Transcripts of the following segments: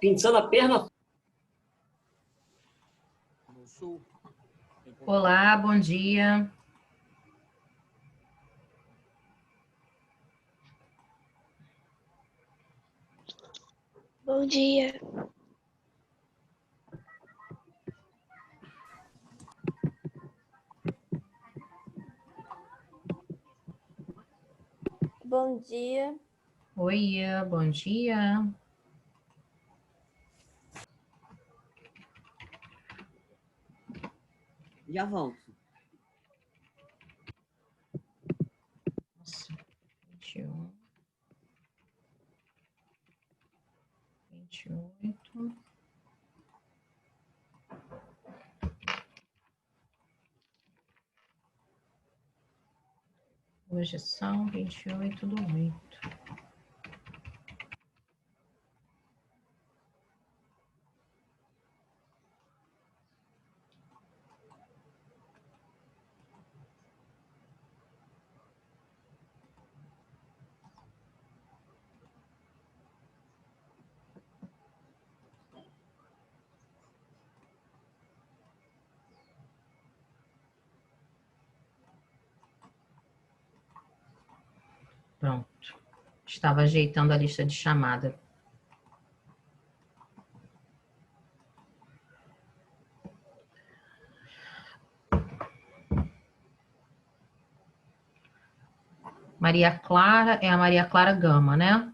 Pinçando a perna. Olá, bom dia. Bom dia. Bom dia. Oi, bom dia. Já volto. Nossa, 21, 28. Hoje são 28/8. Pronto. Estava ajeitando a lista de chamada. Maria Clara, é a Maria Clara Gama, né?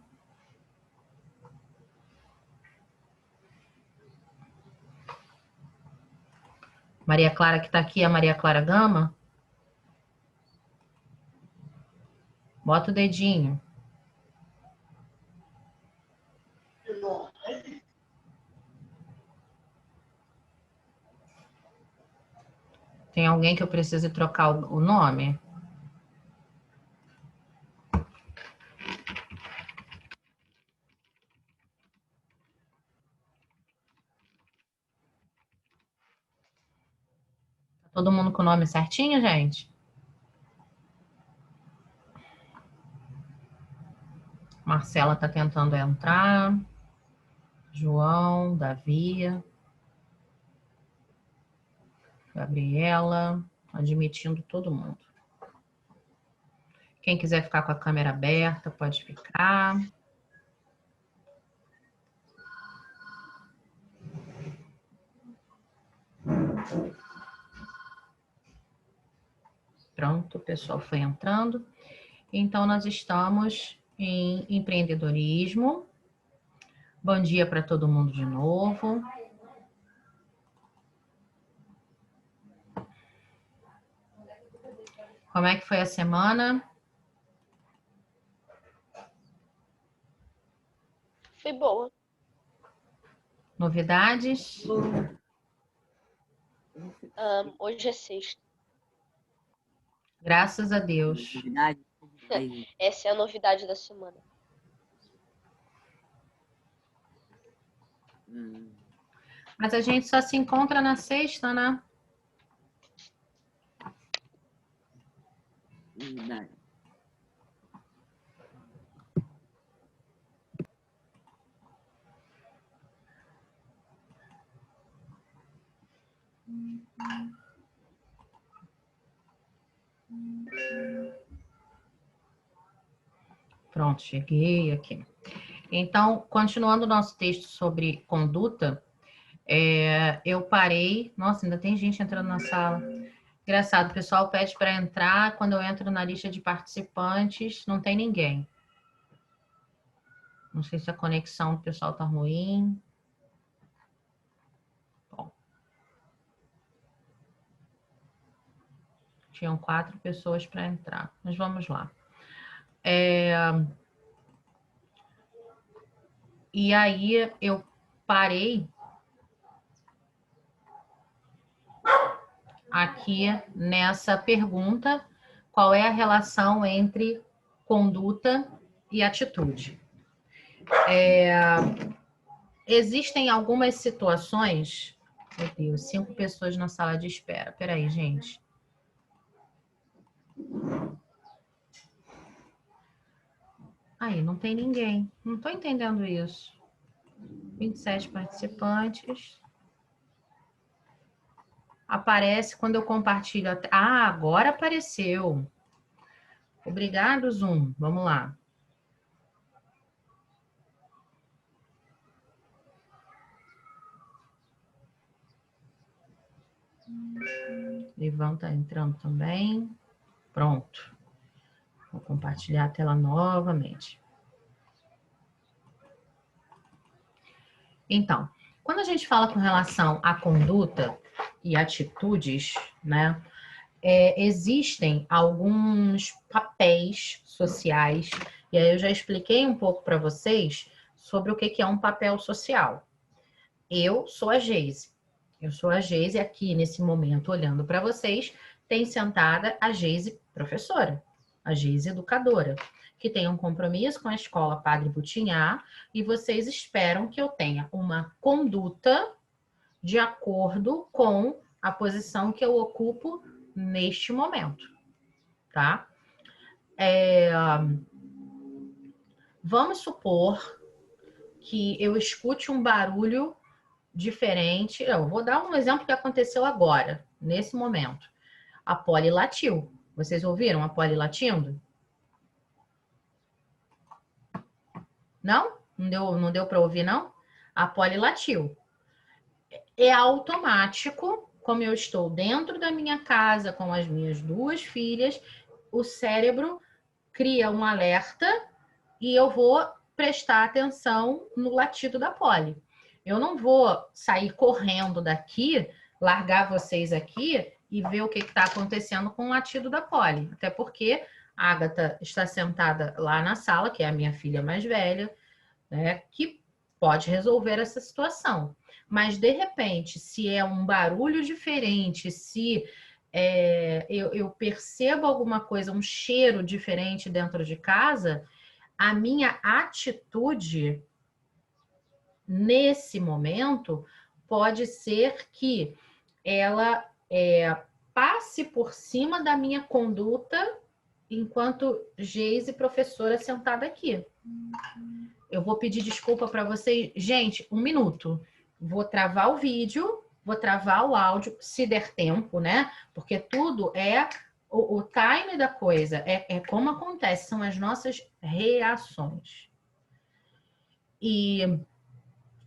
Maria Clara que está aqui é a Maria Clara Gama? Bota o dedinho. Tem alguém que eu precise trocar o nome? Tá todo mundo com o nome certinho, gente? Marcela está tentando entrar. João, Davi, Gabriela, admitindo todo mundo. Quem quiser ficar com a câmera aberta, pode ficar. Pronto, o pessoal foi entrando. Então, nós estamos em empreendedorismo. Bom dia para todo mundo de novo. Como é que foi a semana? Foi boa. Novidades? Hoje é sexta. Graças a Deus. Novidade. Essa é a novidade da semana. Mas a gente só se encontra na sexta, né? Novidade. Pronto, cheguei aqui. Então, continuando o nosso texto sobre conduta, eu parei... Nossa, ainda tem gente entrando na sala. Engraçado, o pessoal pede para entrar, quando eu entro na lista de participantes, não tem ninguém. Não sei se a conexão do pessoal está ruim. Bom. Tinham 4 pessoas para entrar, mas vamos lá. E aí eu parei aqui nessa pergunta, qual é a relação entre conduta e atitude? Existem algumas situações... Meu Deus, 5 pessoas na sala de espera. Peraí, gente. Aí, não tem ninguém. Não estou entendendo isso. 27 participantes. Aparece quando eu compartilho. Ah, agora apareceu. Obrigado, Zoom. Vamos lá. Ivan está entrando também. Pronto. Vou compartilhar a tela novamente. Então, quando a gente fala com relação à conduta e atitudes, né, existem alguns papéis sociais, e aí eu já expliquei um pouco para vocês sobre o que é um papel social. Eu sou a Geise. Eu sou a Geise aqui nesse momento, olhando para vocês, tem sentada a Geise professora, a Geise educadora, que tem um compromisso com a escola Padre Butinhá, e vocês esperam que eu tenha uma conduta de acordo com a posição que eu ocupo neste momento, tá? Vamos supor que eu escute um barulho diferente. Eu vou dar um exemplo que aconteceu agora, nesse momento. A Polly latiu. Vocês ouviram a Polly latindo? Não? Não deu para ouvir, não? A Polly latiu. É automático, como eu estou dentro da minha casa com as minhas duas filhas, o cérebro cria um alerta e eu vou prestar atenção no latido da Polly. Eu não vou sair correndo daqui, largar vocês aqui e ver o que está acontecendo com o latido da Polly. Até porque a Agatha está sentada lá na sala, que é a minha filha mais velha, né, que pode resolver essa situação. Mas, de repente, se é um barulho diferente, se eu percebo alguma coisa, um cheiro diferente dentro de casa, a minha atitude nesse momento pode ser que ela passe por cima da minha conduta enquanto Geise, professora, sentada aqui. Eu vou pedir desculpa para vocês. Gente, 1 minuto. Vou travar o vídeo, vou travar o áudio, se der tempo, né? Porque tudo é o time da coisa, é como acontece, são as nossas reações. E,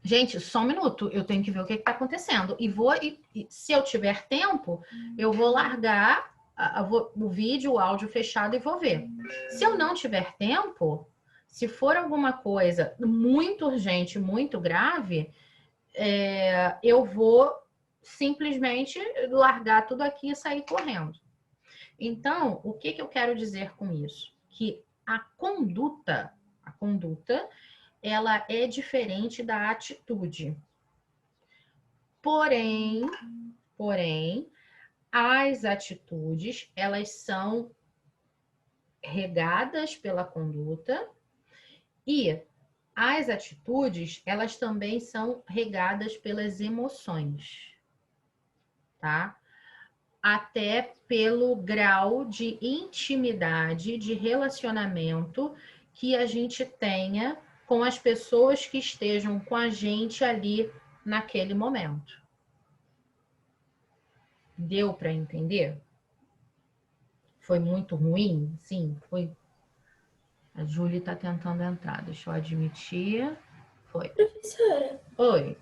gente, só 1 minuto, eu tenho que ver o que está acontecendo. E se eu tiver tempo, eu vou largar o vídeo, o áudio fechado e vou ver. Se eu não tiver tempo, se for alguma coisa muito urgente, muito grave, eu vou simplesmente largar tudo aqui e sair correndo. Então, o que eu quero dizer com isso? Que a conduta, ela é diferente da atitude. Porém, as atitudes, elas são regadas pela conduta e as atitudes, elas também são regadas pelas emoções, tá? Até pelo grau de intimidade, de relacionamento que a gente tenha com as pessoas que estejam com a gente ali naquele momento. Deu para entender? Foi muito ruim? Sim, foi. A Júlia está tentando entrar. Deixa eu admitir. Foi. Professora. Oi.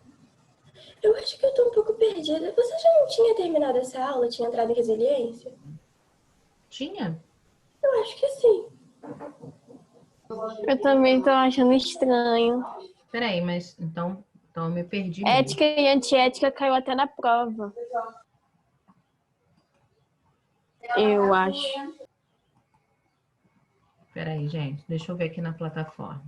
Eu acho que eu tô um pouco perdida. Você já não tinha terminado essa aula? Tinha entrado em resiliência? Tinha? Eu acho que sim. Eu também tô achando estranho. Peraí, mas então eu me perdi Ética mesmo. e antiética caiu até na prova. Eu acho. Peraí, gente. Deixa eu ver aqui na plataforma.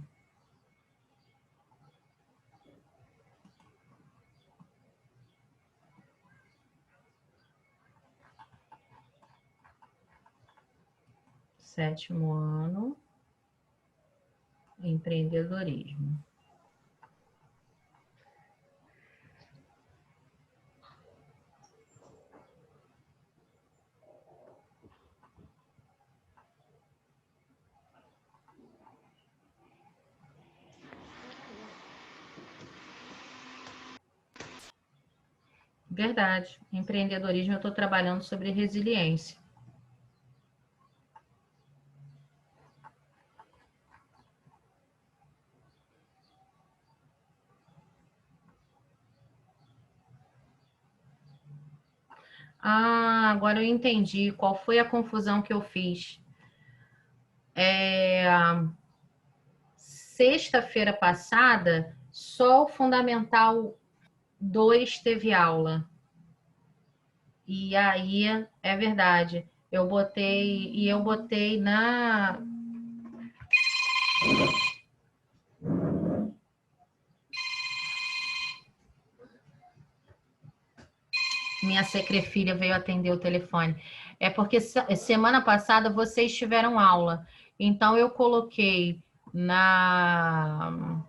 Sétimo ano. Empreendedorismo. Verdade. Empreendedorismo, eu estou trabalhando sobre resiliência. Ah, agora eu entendi qual foi a confusão que eu fiz. Sexta-feira passada, só o Fundamental 2 teve aula. E aí, é verdade, eu botei na... Minha secretária veio atender o telefone. É porque semana passada vocês tiveram aula. Então, eu coloquei na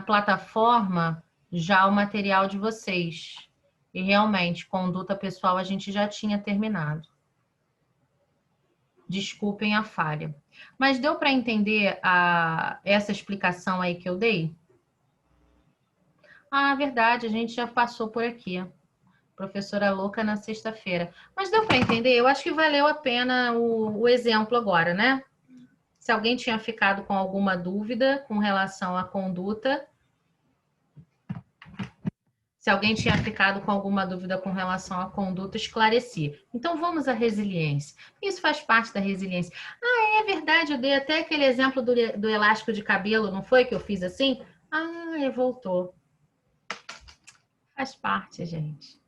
plataforma já o material de vocês. E realmente, conduta pessoal a gente já tinha terminado. Desculpem a falha. Mas deu para entender essa explicação aí que eu dei? Ah, verdade, a gente já passou por aqui. Professora louca na sexta-feira. Mas deu para entender? Eu acho que valeu a pena o exemplo agora, né? Se alguém tinha ficado com alguma dúvida com relação à conduta, esclareci. Então, vamos à resiliência. Isso faz parte da resiliência. Ah, é verdade, eu dei até aquele exemplo do elástico de cabelo, não foi que eu fiz assim? Ah, voltou. Faz parte, gente.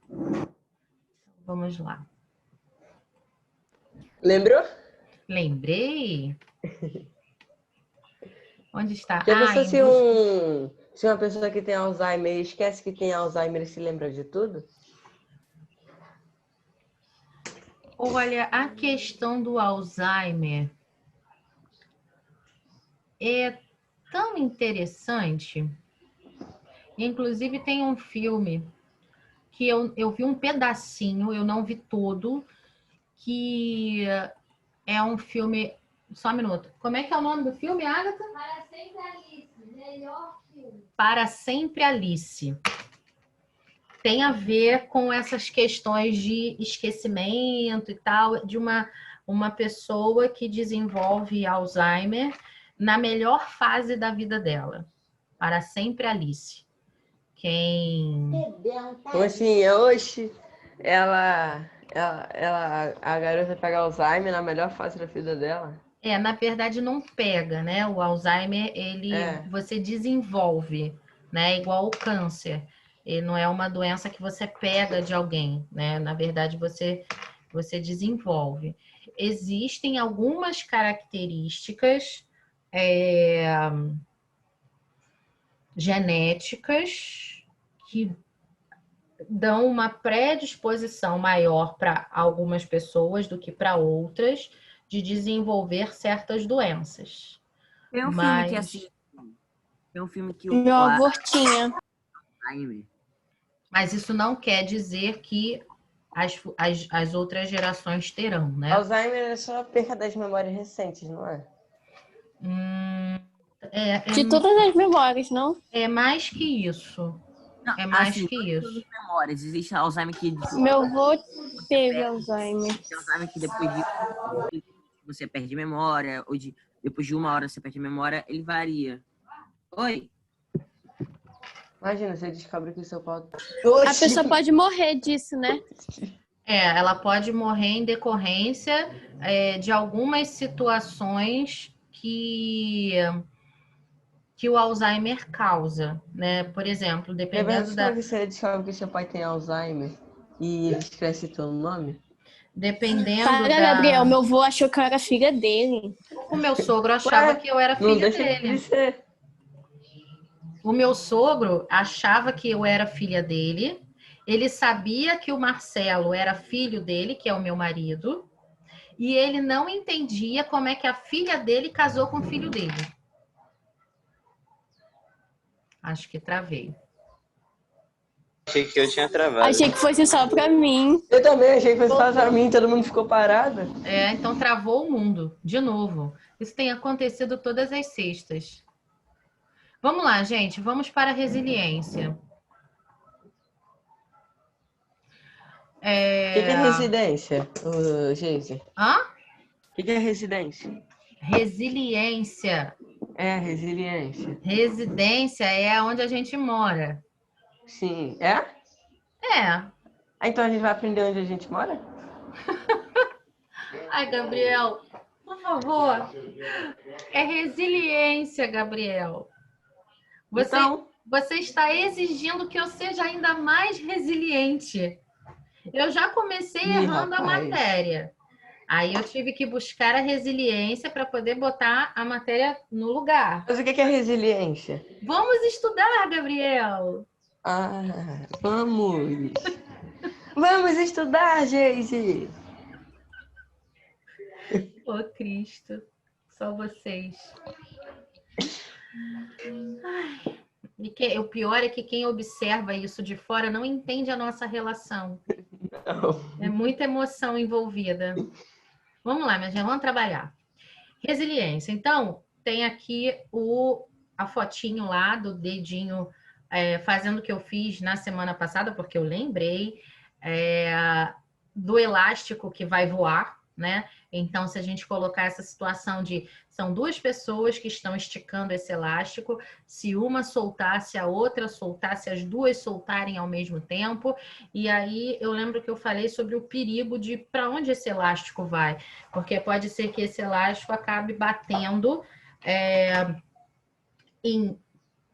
Vamos lá. Lembrou? Lembrei? Onde está? Já pensou se uma pessoa que tem Alzheimer esquece que tem Alzheimer e se lembra de tudo? Olha, a questão do Alzheimer é tão interessante. Inclusive, tem um filme que eu vi um pedacinho, eu não vi todo, que é um filme... Só um minuto. Como é que é o nome do filme, Agatha? Para Sempre Alice. Melhor filme. Para Sempre Alice. Tem a ver com essas questões de esquecimento e tal, de uma pessoa que desenvolve Alzheimer na melhor fase da vida dela. Para Sempre Alice. Como assim? Hoje a garota pega Alzheimer na melhor fase da vida dela? Na verdade não pega, né? O Alzheimer, você desenvolve, né? Igual o câncer. Ele não é uma doença que você pega de alguém, né? Na verdade, você desenvolve. Existem algumas características genéticas que dão uma predisposição maior para algumas pessoas do que para outras de desenvolver certas doenças. Tem um filme que é assim. Tem um filme que Meu avô tinha. Mas isso não quer dizer que as outras gerações terão, né? Alzheimer é só a perda das memórias recentes, não é? De todas as memórias, não? É mais que isso. Não, É mais assim, que isso. Memórias. Existe Alzheimer que... Meu avô teve Alzheimer. Tem Alzheimer que depois de você perde memória, ou depois de 1 hora você perde memória, ele varia. Oi? Imagina, você descobre que o seu pau... A pessoa pode morrer disso, né? Ela pode morrer em decorrência de algumas situações que o Alzheimer causa, né? Por exemplo, dependendo da... Você descobre que seu pai tem Alzheimer e ele esquece teu nome? Dependendo Gabriel, meu avô achou que eu era filha dele. O meu sogro achava que eu era filha dele. O meu sogro achava que eu era filha dele. Ele sabia que o Marcelo era filho dele, que é o meu marido. E ele não entendia como é que a filha dele casou com o filho dele. Acho que travei. Achei que eu tinha travado. Achei que fosse só pra mim. Eu também achei que fosse só pra mim, todo mundo ficou parado. Então travou o mundo, de novo. Isso tem acontecido todas as sextas. Vamos lá, gente. Vamos para a resiliência. O que é residência, Geise? Hã? O que é residência? Resiliência. É, resiliência. Residência é onde a gente mora. Sim. É? É. Ah, então a gente vai aprender onde a gente mora? Ai, Gabriel, por favor. É resiliência, Gabriel. Você está exigindo que eu seja ainda mais resiliente. Eu já comecei errando a matéria. Aí eu tive que buscar a resiliência para poder botar a matéria no lugar. Mas o que é resiliência? Vamos estudar, Gabriel. Ah, vamos. Vamos estudar, Geise. Ô, Cristo. Só vocês. Ai. E o pior é que quem observa isso de fora não entende a nossa relação. Não. É muita emoção envolvida. Vamos lá, minha gente, vamos trabalhar. Resiliência. Então, tem aqui a fotinho lá do dedinho fazendo o que eu fiz na semana passada, porque eu lembrei do elástico que vai voar, né? Então, se a gente colocar essa situação de são duas pessoas que estão esticando esse elástico, se uma soltasse, a outra soltasse, as duas soltarem ao mesmo tempo, e aí eu lembro que eu falei sobre o perigo de para onde esse elástico vai, porque pode ser que esse elástico acabe batendo em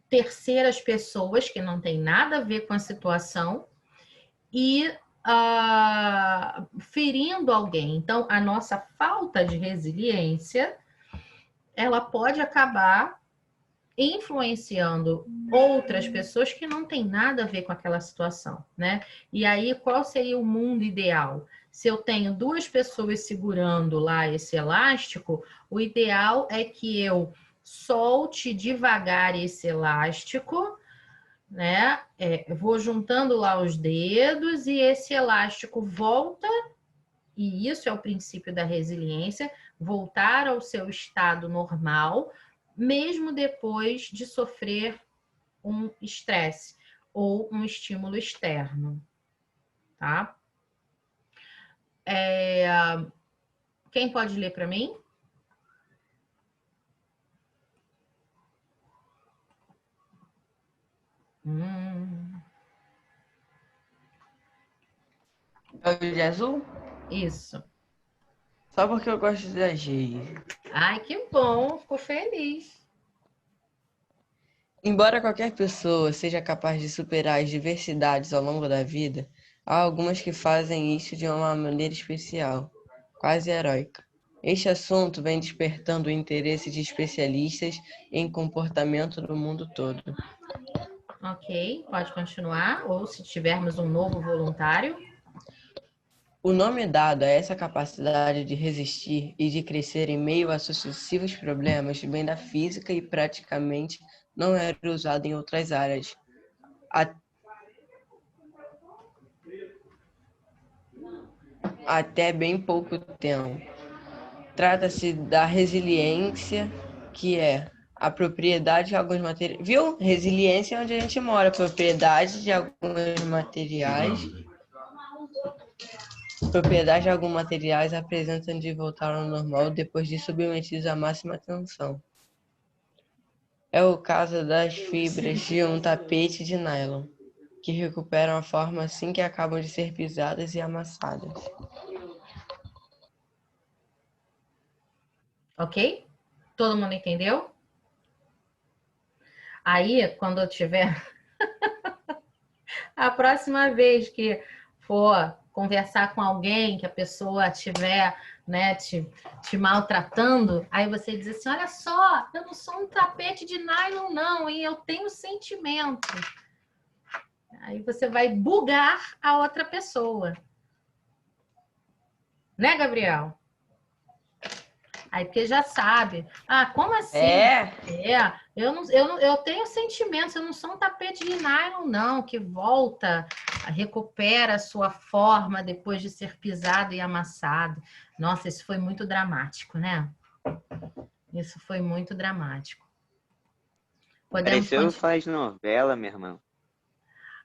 terceiras pessoas que não tem nada a ver com a situação e ferindo alguém. Então, a nossa falta de resiliência, ela pode acabar influenciando outras pessoas que não tem nada a ver com aquela situação, né? E aí, qual seria o mundo ideal? Se eu tenho duas pessoas segurando lá esse elástico, o ideal é que eu solte devagar esse elástico, né? Vou juntando lá os dedos e esse elástico volta, e isso é o princípio da resiliência, voltar ao seu estado normal, mesmo depois de sofrer um estresse ou um estímulo externo, tá? Quem pode ler para mim? É o de azul? Isso. Só porque eu gosto da Geise. Ai, que bom, fico feliz. Embora qualquer pessoa seja capaz de superar as diversidades ao longo da vida, há algumas que fazem isso de uma maneira especial, quase heróica. Este assunto vem despertando o interesse de especialistas em comportamento no mundo todo. Ok, pode continuar, ou se tivermos um novo voluntário. O nome dado a essa capacidade de resistir e de crescer em meio a sucessivos problemas vem da física e praticamente não era usado em outras áreas. Até bem pouco tempo. Trata-se da resiliência, que é a propriedade de alguns materiais. Viu? Resiliência é onde a gente mora, propriedade de alguns materiais. Propriedades de alguns materiais apresentam de voltar ao normal depois de submetidos à máxima tensão. É o caso das fibras de um tapete de nylon, que recuperam a forma assim que acabam de ser pisadas e amassadas. Ok? Todo mundo entendeu? Aí, quando eu tiver... a próxima vez que for conversar com alguém, que a pessoa estiver, né, te maltratando, aí você diz assim, olha só, eu não sou um tapete de nylon não, e eu tenho sentimento. Aí você vai bugar a outra pessoa. Né, Gabriel? Aí porque já sabe. Ah, como assim? Eu tenho sentimentos, eu não sou um tapete de nylon, não, que volta, recupera a sua forma depois de ser pisado e amassado. Nossa, isso foi muito dramático, né? Isso foi muito dramático. Podemos Pareceu continuar. faz novela, meu irmão.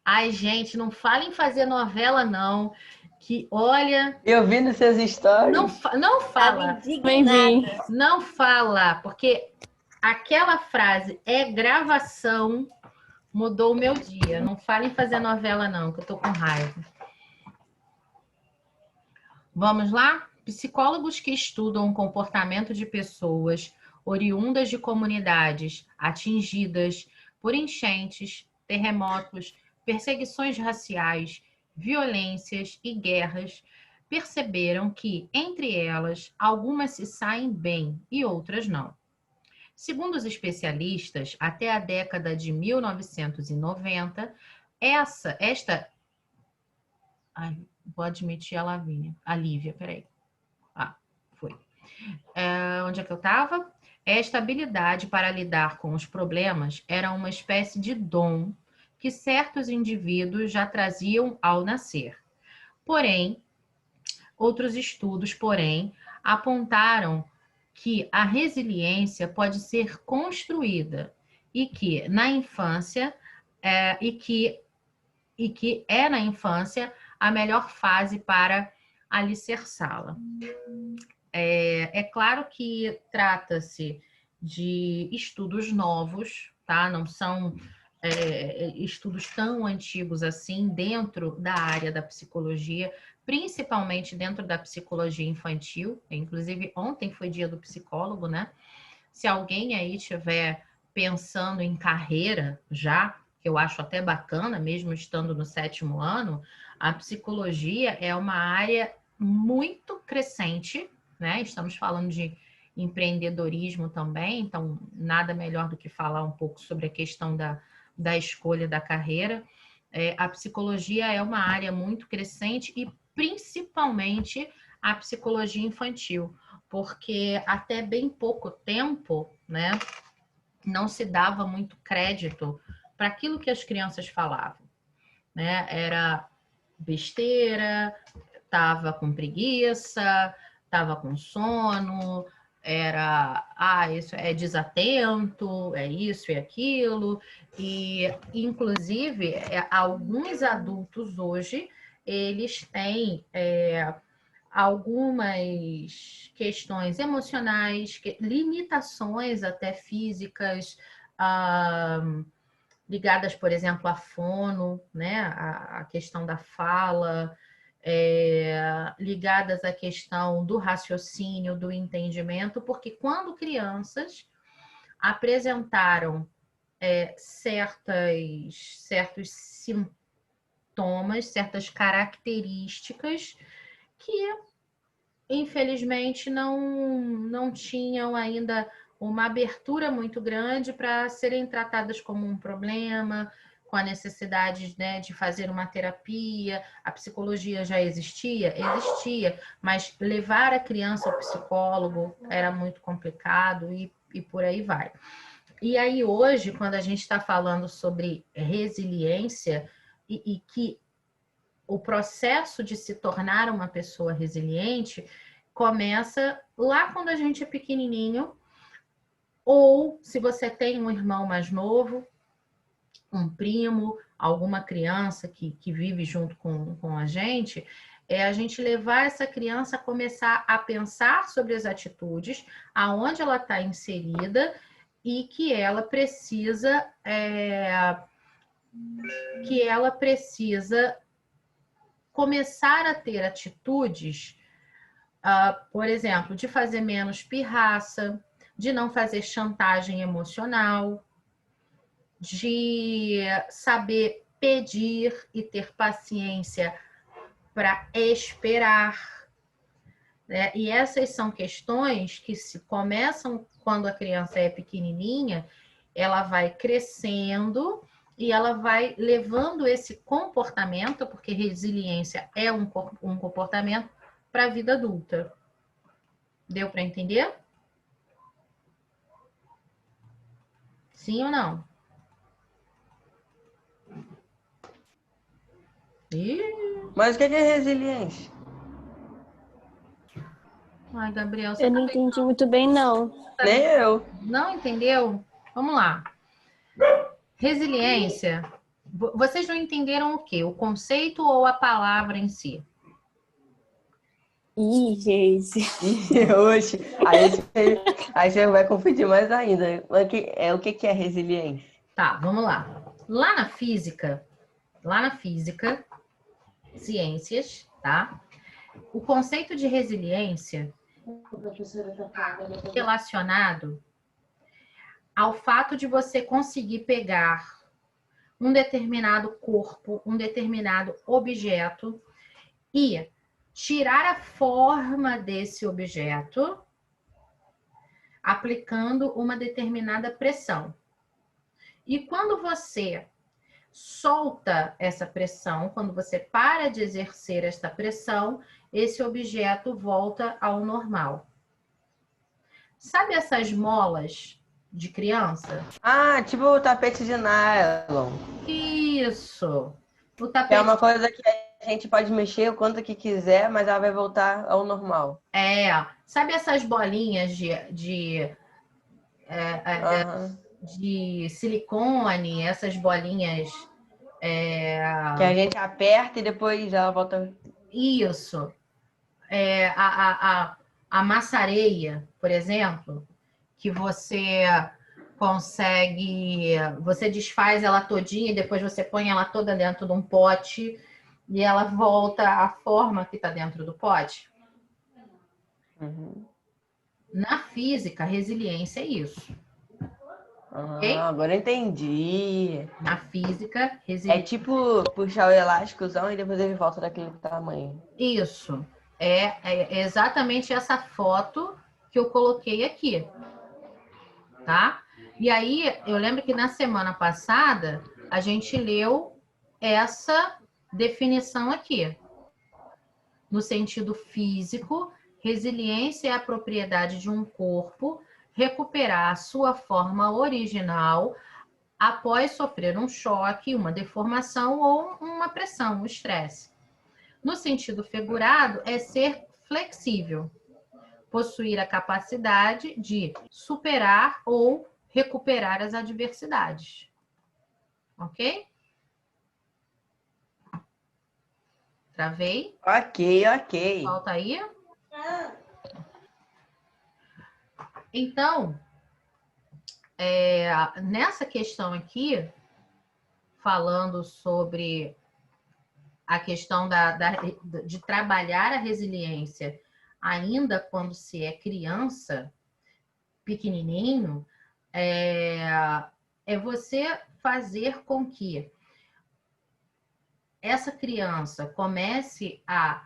Ai, gente, não fala em fazer novela, não. Que, olha, Eu vi nos seus stories. não Tava fala. indignada. Não fala, porque aquela frase é gravação, mudou o meu dia. Não fala em fazer novela, não, que eu tô com raiva. Vamos lá? Psicólogos que estudam o comportamento de pessoas oriundas de comunidades atingidas por enchentes, terremotos, perseguições raciais, violências e guerras perceberam que, entre elas, algumas se saem bem e outras não. Segundo os especialistas, até a década de 1990, esta... Ai, vou admitir a Lívia, peraí. Foi. Onde é que eu estava? Esta habilidade para lidar com os problemas era uma espécie de dom que certos indivíduos já traziam ao nascer. Porém, outros estudos, apontaram que a resiliência pode ser construída e que na infância na infância a melhor fase para alicerçá-la. É claro que trata-se de estudos novos, tá? Não são estudos tão antigos assim dentro da área da psicologia, principalmente dentro da psicologia infantil. Inclusive, ontem foi dia do psicólogo, né? Se alguém aí estiver pensando em carreira já, que eu acho até bacana, mesmo estando no 7º ano, a psicologia é uma área muito crescente, né? Estamos falando de empreendedorismo também, então nada melhor do que falar um pouco sobre a questão da escolha da carreira. A psicologia é uma área muito crescente e principalmente a psicologia infantil, porque até bem pouco tempo, né, não se dava muito crédito para aquilo que as crianças falavam, né? Era besteira, estava com preguiça, estava com sono, isso é desatento, é isso e aquilo. E, inclusive, alguns adultos hoje, eles têm algumas questões emocionais, limitações até físicas, ligadas, por exemplo, à fono, né? A questão da fala, ligadas à questão do raciocínio, do entendimento, porque quando crianças apresentaram certos sintomas, certas características que, infelizmente, não tinham ainda uma abertura muito grande para serem tratadas como um problema, com a necessidade, né, de fazer uma terapia. A psicologia já existia, mas levar a criança ao psicólogo era muito complicado e por aí vai. E aí hoje, quando a gente está falando sobre resiliência e que o processo de se tornar uma pessoa resiliente começa lá quando a gente é pequenininho, ou se você tem um irmão mais novo, um primo, alguma criança que vive junto com a gente levar essa criança a começar a pensar sobre as atitudes, aonde ela está inserida e que ela precisa começar a ter atitudes, por exemplo, de fazer menos pirraça, de não fazer chantagem emocional, de saber pedir e ter paciência para esperar, né? E essas são questões que se começam quando a criança é pequenininha, ela vai crescendo e ela vai levando esse comportamento, porque resiliência é um comportamento, para a vida adulta. Deu para entender? Sim ou não? Mas o que é resiliência? Ai, Gabriel, você Eu não entendi muito bem, não. Nem eu. não entendeu? Vamos lá. Resiliência, vocês não entenderam o quê? O conceito ou a palavra em si? Ih, gente. Oxe, aí você vai confundir mais ainda. O que é resiliência? Tá, vamos lá. Lá na física, ciências, tá? O conceito de resiliência é relacionado ao fato de você conseguir pegar um determinado corpo, um determinado objeto e tirar a forma desse objeto aplicando uma determinada pressão. E quando você solta essa pressão, quando você para de exercer esta pressão, esse objeto volta ao normal. Sabe essas molas de criança? Ah, tipo o tapete de nylon. Isso. O É tapete uma coisa que a gente pode mexer o quanto que quiser, mas ela vai voltar ao normal. Sabe essas bolinhas Aham. de silicone, essas bolinhas. Que a gente aperta e depois ela volta. Isso. A maçareia, por exemplo, que você você desfaz ela todinha e depois você põe ela toda dentro de um pote e ela volta à forma que está dentro do pote. Uhum. Na física, resiliência é isso. Ok? Agora eu entendi. Na física, É resiliência. tipo puxar o elásticozão e depois ele volta daquele tamanho. Isso. É exatamente essa foto que eu coloquei aqui. Tá? E aí, eu lembro que na semana passada, a gente leu essa definição aqui. No sentido físico, resiliência é a propriedade de um corpo recuperar a sua forma original após sofrer um choque, uma deformação ou uma pressão, um estresse. No sentido figurado, é ser flexível, possuir a capacidade de superar ou recuperar as adversidades. Ok? Travei? Ok. Volta aí. Então, nessa questão aqui, falando sobre a questão de trabalhar a resiliência ainda quando se é criança, pequenininho, é você fazer com que essa criança comece a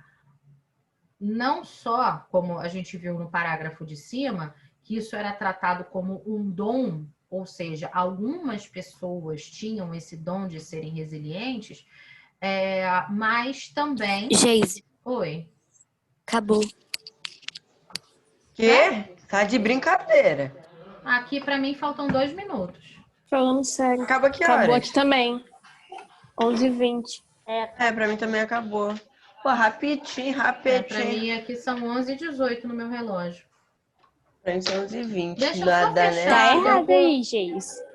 não só, como a gente viu no parágrafo de cima, que isso era tratado como um dom, ou seja, algumas pessoas tinham esse dom de serem resilientes, mas também... Geise, Oi. acabou. Quê? Tá de brincadeira. Aqui, para mim, faltam 2 minutos. Falando sério. Acaba que Acabou horas? aqui também. 11h20. Pra mim também acabou. Pô, rapidinho. Para mim, aqui são 11h18 no meu relógio. Pra mim são 11h20. Deixa eu só fechar. Tá errado aí, Geise.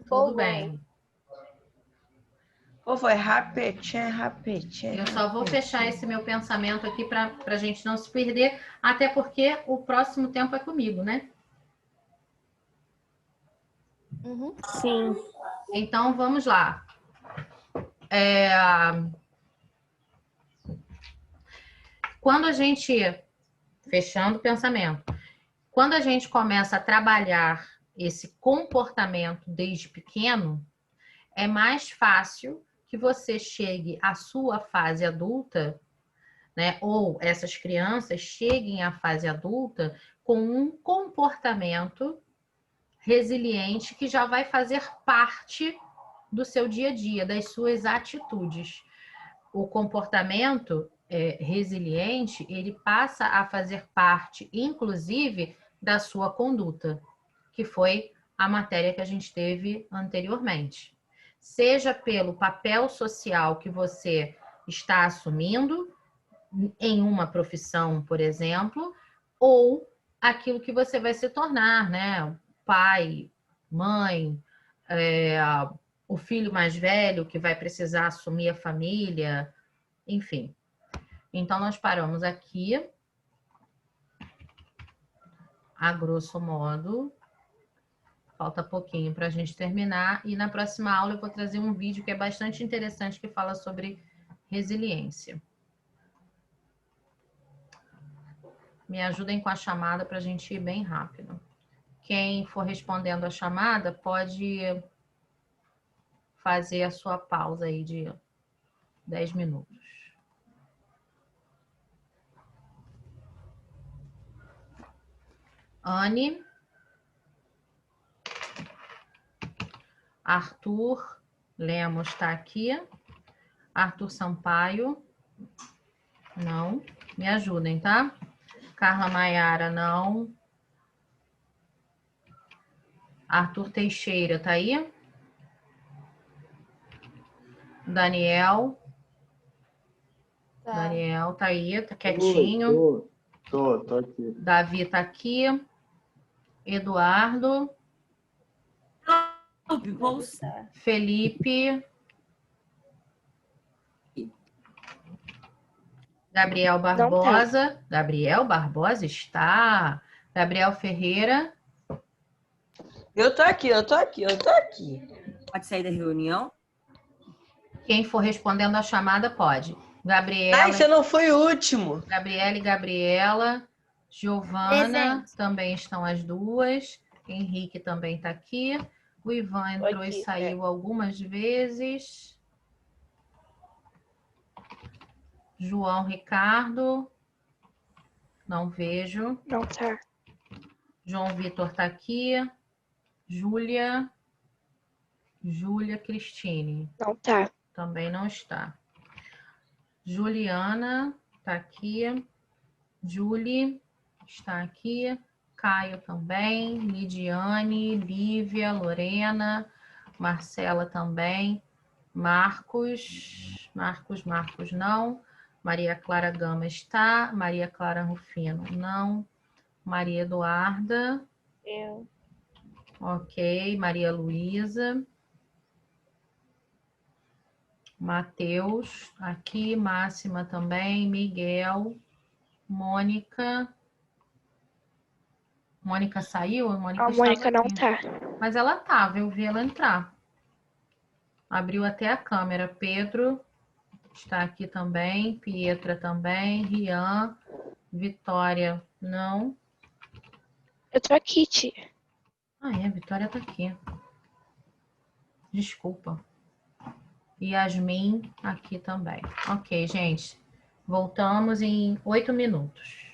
Tudo bem. Pô, foi rapidinho. Eu só vou fechar esse meu pensamento aqui para a gente não se perder, até porque o próximo tempo é comigo, né? Sim. Então, vamos lá. Quando a gente... Fechando o pensamento. Quando a gente começa a trabalhar esse comportamento desde pequeno, é mais fácil que você chegue à sua fase adulta, né? Ou essas crianças cheguem à fase adulta com um comportamento resiliente que já vai fazer parte do seu dia a dia, das suas atitudes. O comportamento resiliente, ele passa a fazer parte, inclusive, da sua conduta, que foi a matéria que a gente teve anteriormente. Seja pelo papel social que você está assumindo em uma profissão, por exemplo, ou aquilo que você vai se tornar, né? Pai, mãe, o filho mais velho que vai precisar assumir a família, enfim. Então, nós paramos aqui, a grosso modo. Falta pouquinho para a gente terminar. E na próxima aula eu vou trazer um vídeo que é bastante interessante, que fala sobre resiliência. Me ajudem com a chamada para a gente ir bem rápido. Quem for respondendo a chamada pode fazer a sua pausa aí de 10 minutos. Anne. Arthur Lemos está aqui. Arthur Sampaio. Não. Me ajudem, tá? Carla Maiara, não. Arthur Teixeira, tá aí? Daniel. Tá. Daniel tá aí, tá quietinho. Tô aqui. Davi tá aqui. Eduardo. Felipe. Gabriel Barbosa. Gabriel Barbosa está. Gabriel Ferreira. Eu tô aqui. Pode sair da reunião? Quem for respondendo a chamada pode. Gabriela. Ai, você não foi o último. Gabriela e Gabriela. Giovana, Presente. também estão as duas. Henrique também está aqui. O Ivan entrou e saiu algumas vezes. João Ricardo. Não vejo. Não tá. João Vitor está aqui. Júlia. Júlia Cristine. Não tá. Também não está. Juliana está aqui. Julie está aqui. Caio também. Lidiane, Lívia, Lorena, Marcela também. Marcos não. Maria Clara Gama está. Maria Clara Rufino não. Maria Eduarda. Eu. Ok. Maria Luísa. Matheus aqui. Máxima também. Miguel. Mônica. Mônica saiu? A Mônica não tá. Mas ela estava, eu vi ela entrar. Abriu até a câmera. Pedro está aqui também. Pietra também. Rian. Vitória, não. Eu tô aqui, tia. Ah, é, a Vitória está aqui. Desculpa. Yasmin aqui também. Ok, gente. Voltamos em 8 minutos.